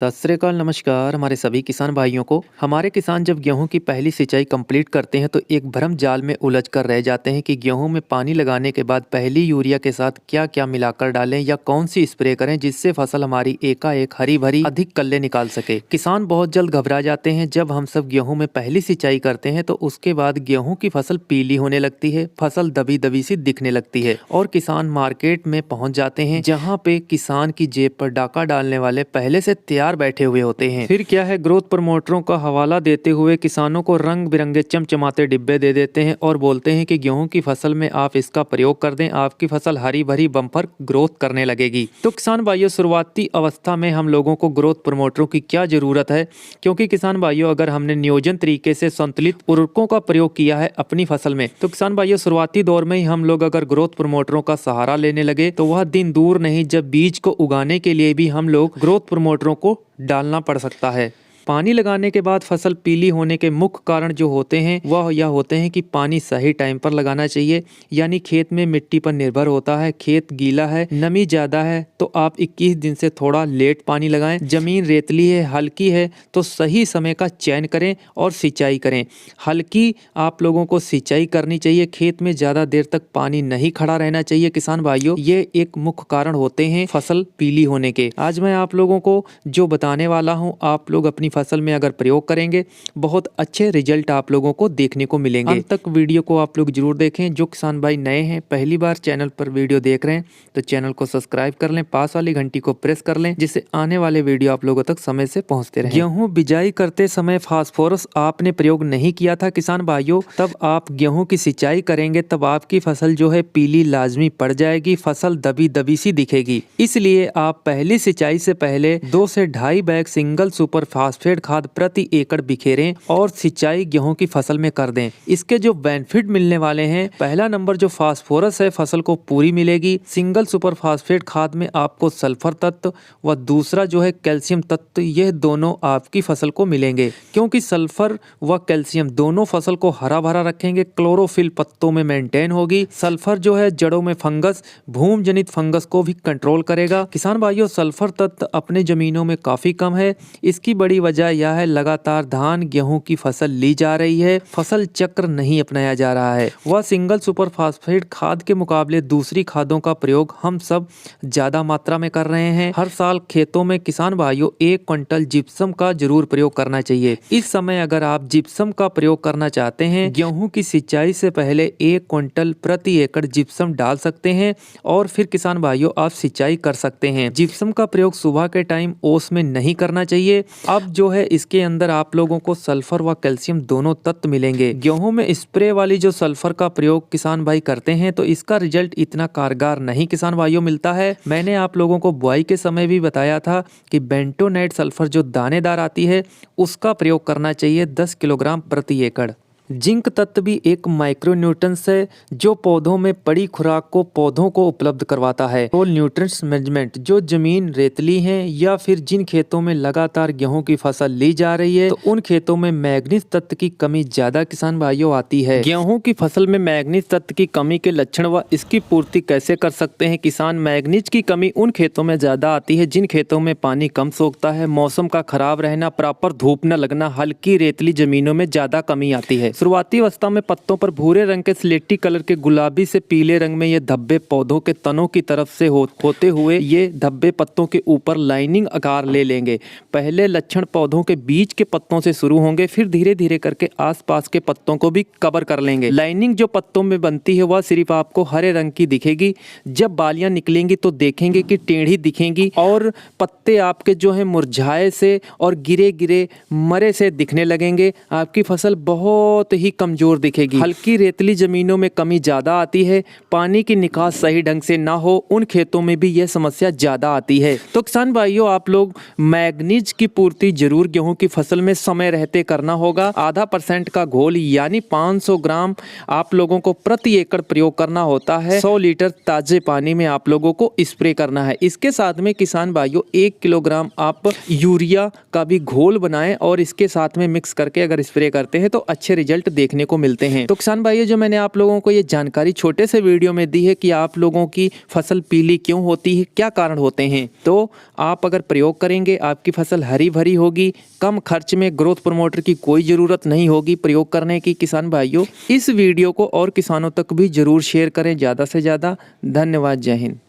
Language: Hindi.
सत श्री अकाल, नमस्कार हमारे सभी किसान भाइयों को। हमारे किसान जब गेहूं की पहली सिंचाई कंप्लीट करते हैं तो एक भ्रम जाल में उलझ कर रह जाते हैं कि गेहूं में पानी लगाने के बाद पहली यूरिया के साथ क्या क्या मिलाकर डालें या कौन सी स्प्रे करें जिससे फसल हमारी एकाएक हरी भरी अधिक कल्ले निकाल सके। किसान बहुत जल्द घबरा जाते हैं। जब हम सब गेहूँ में पहली सिंचाई करते हैं तो उसके बाद गेहूँ की फसल पीली होने लगती है, फसल दबी दबी सी दिखने लगती है और किसान मार्केट में पहुँच जाते हैं जहाँ पे किसान की जेब पर डाका डालने वाले पहले से तैयार बैठे हुए होते हैं। फिर क्या है, ग्रोथ प्रमोटरों का हवाला देते हुए किसानों को रंग बिरंगे चमचमाते डिब्बे दे देते हैं और बोलते हैं कि गेहूं की फसल में आप इसका प्रयोग कर दें, आपकी फसल हरी भरी बम्पर ग्रोथ करने लगेगी। तो किसान भाइयों, शुरुआती अवस्था में हम लोगों को ग्रोथ प्रमोटरों की क्या जरूरत है? क्योंकि किसान भाइयों, अगर हमने नियोजन तरीके से संतुलित उर्वरकों का प्रयोग किया है अपनी फसल में, तो किसान भाइयों शुरुआती दौर में ही हम लोग अगर ग्रोथ प्रमोटरों का सहारा लेने लगे तो वह दिन दूर नहीं जब बीज को उगाने के लिए भी हम लोग ग्रोथ प्रमोटरों को डालना पड़ सकता है। पानी लगाने के बाद फसल पीली होने के मुख्य कारण जो होते हैं वह यह होते हैं कि पानी सही टाइम पर लगाना चाहिए। यानी खेत में मिट्टी पर निर्भर होता है, खेत गीला है, नमी ज़्यादा है तो आप 21 दिन से थोड़ा लेट पानी लगाएं। जमीन रेतली है, हल्की है तो सही समय का चयन करें और सिंचाई करें। हल्की आप लोगों को सिंचाई करनी चाहिए, खेत में ज़्यादा देर तक पानी नहीं खड़ा रहना चाहिए। किसान भाइयों, ये एक मुख्य कारण होते हैं फसल पीली होने के। आज मैं आप लोगों को जो बताने वाला हूँ, आप लोग अपनी फसल में अगर प्रयोग करेंगे बहुत अच्छे रिजल्ट आप लोगों को देखने को मिलेंगे। अंत तक वीडियो को आप लोग जरूर देखें। जो किसान भाई नए हैं, पहली बार चैनल पर वीडियो देख रहे हैं तो चैनल को सब्सक्राइब कर लें, पास वाली घंटी को प्रेस कर लें जिससे आने वाले वीडियो आप लोगों तक समय से पहुंचते रहें। गेहूं बिजाई करते समय फास्फोरस आपने प्रयोग नहीं किया था किसान भाइयों, तब आप गेहूं की सिंचाई करेंगे तब आपकी फसल जो है पीली लाजमी पड़ जाएगी, फसल दबी दबी सी दिखेगी। इसलिए आप पहली सिंचाई से पहले 2 से 2.5 बैग सिंगल सुपर फास्फेट खाद प्रति एकड़ बिखेरें और सिंचाई गेहूं की फसल में कर दें। इसके जो बेनिफिट मिलने वाले हैं, पहला नंबर जो फास्फोरस है फसल को पूरी मिलेगी। सिंगल सुपर फास्फेट खाद में आपको सल्फर तत्व व दूसरा जो है कैल्शियम तत्व, यह दोनों आपकी फसल को मिलेंगे क्योंकि सल्फर व कैल्शियम दोनों फसल को हरा भरा रखेंगे। क्लोरोफिल पत्तों में मेंटेन होगी। सल्फर जो है जड़ों में फंगस, भूम जनित फंगस को भी कंट्रोल करेगा। किसान भाइयों, सल्फर तत्व अपने जमीनों में काफी कम है। इसकी बड़ी वजह यह है लगातार धान गेहूं की फसल ली जा रही है, फसल चक्र नहीं अपनाया जा रहा है। वह सिंगल सुपर फास्फेट खाद के मुकाबले दूसरी खादों का प्रयोग हम सब ज्यादा मात्रा में कर रहे हैं। हर साल खेतों में किसान भाइयों 1 क्विंटल जिप्सम का जरूर प्रयोग करना चाहिए। इस समय अगर आप जिप्सम का प्रयोग करना चाहते हैं, गेहूं की सिंचाई से पहले 1 क्विंटल प्रति एकड़ जिप्सम डाल सकते हैं और फिर किसान भाइयों आप सिंचाई कर सकते हैं। जिप्सम का प्रयोग सुबह के टाइम ओस में नहीं करना चाहिए। अब जो है इसके अंदर आप लोगों को सल्फर व कैल्शियम दोनों तत्व मिलेंगे। गेहूं में स्प्रे वाली जो सल्फर का प्रयोग किसान भाई करते हैं तो इसका रिजल्ट इतना कारगर नहीं किसान भाइयों मिलता है। मैंने आप लोगों को बुआई के समय भी बताया था कि बेंटोनेट सल्फर जो दानेदार आती है उसका प्रयोग करना चाहिए 10 किलोग्राम प्रति एकड़। जिंक तत्व भी एक माइक्रोन्यूट्रिएंट्स है जो पौधों में पड़ी खुराक को पौधों को उपलब्ध करवाता है। तो न्यूट्रिएंट्स मैनेजमेंट, जो जमीन रेतली है या फिर जिन खेतों में लगातार गेहूं की फसल ली जा रही है तो उन खेतों में मैग्नीज तत्व की कमी ज्यादा किसान भाइयों आती है। गेहूं की फसल में मैग्नीज तत्व की कमी के लक्षण व इसकी पूर्ति कैसे कर सकते हैं किसान? मैग्नीज की कमी उन खेतों में ज्यादा आती है जिन खेतों में पानी कम सोखता है, मौसम का खराब रहना, प्रॉपर धूप न लगना, हल्की रेतली जमीनों में ज्यादा कमी आती है। शुरुआती अवस्था में पत्तों पर भूरे रंग के स्लेटी कलर के गुलाबी से पीले रंग में ये धब्बे पौधों के तनों की तरफ से होते हुए ये धब्बे पत्तों के ऊपर लाइनिंग आकार ले लेंगे। पहले लक्षण पौधों के बीच के पत्तों से शुरू होंगे, फिर धीरे धीरे करके आसपास के पत्तों को भी कवर कर लेंगे। लाइनिंग जो पत्तों में बनती है वह सिर्फ आपको हरे रंग की दिखेगी। जब बालियां निकलेंगी तो देखेंगे कि टेढ़ी दिखेंगी और पत्ते आपके जो है मुरझाए से और गिरे गिरे मरे से दिखने लगेंगे। आपकी फसल बहुत ही कमजोर दिखेगी। हल्की रेतली जमीनों में कमी ज्यादा आती है। पानी की निकास सही ढंग से ना हो उन खेतों में भी यह समस्या ज्यादा आती है। तो किसान भाइयों, आप लोग मैग्नीज की पूर्ति जरूर गेहूं की फसल में समय रहते करना होगा। 0.5% का घोल यानी 500 ग्राम आप लोगों को प्रति एकड़ प्रयोग करना होता है। 100 लीटर ताजे पानी में आप लोगों को स्प्रे करना है। इसके साथ में किसान भाइयों 1 किलोग्राम आप यूरिया का भी घोल बनाएं और इसके साथ में मिक्स करके अगर स्प्रे करते हैं तो अच्छे रिजल्ट रिजल्ट देखने को मिलते हैं। तो किसान भाइयों, जो मैंने आप लोगों को ये जानकारी छोटे से वीडियो में दी है कि आप लोगों की फसल पीली क्यों होती है, क्या कारण होते हैं, तो आप अगर प्रयोग करेंगे आपकी फसल हरी भरी होगी। कम खर्च में ग्रोथ प्रमोटर की कोई ज़रूरत नहीं होगी प्रयोग करने की। किसान भाइयों, इस वीडियो को और किसानों तक भी ज़रूर शेयर करें ज़्यादा से ज़्यादा। धन्यवाद। जय हिंद।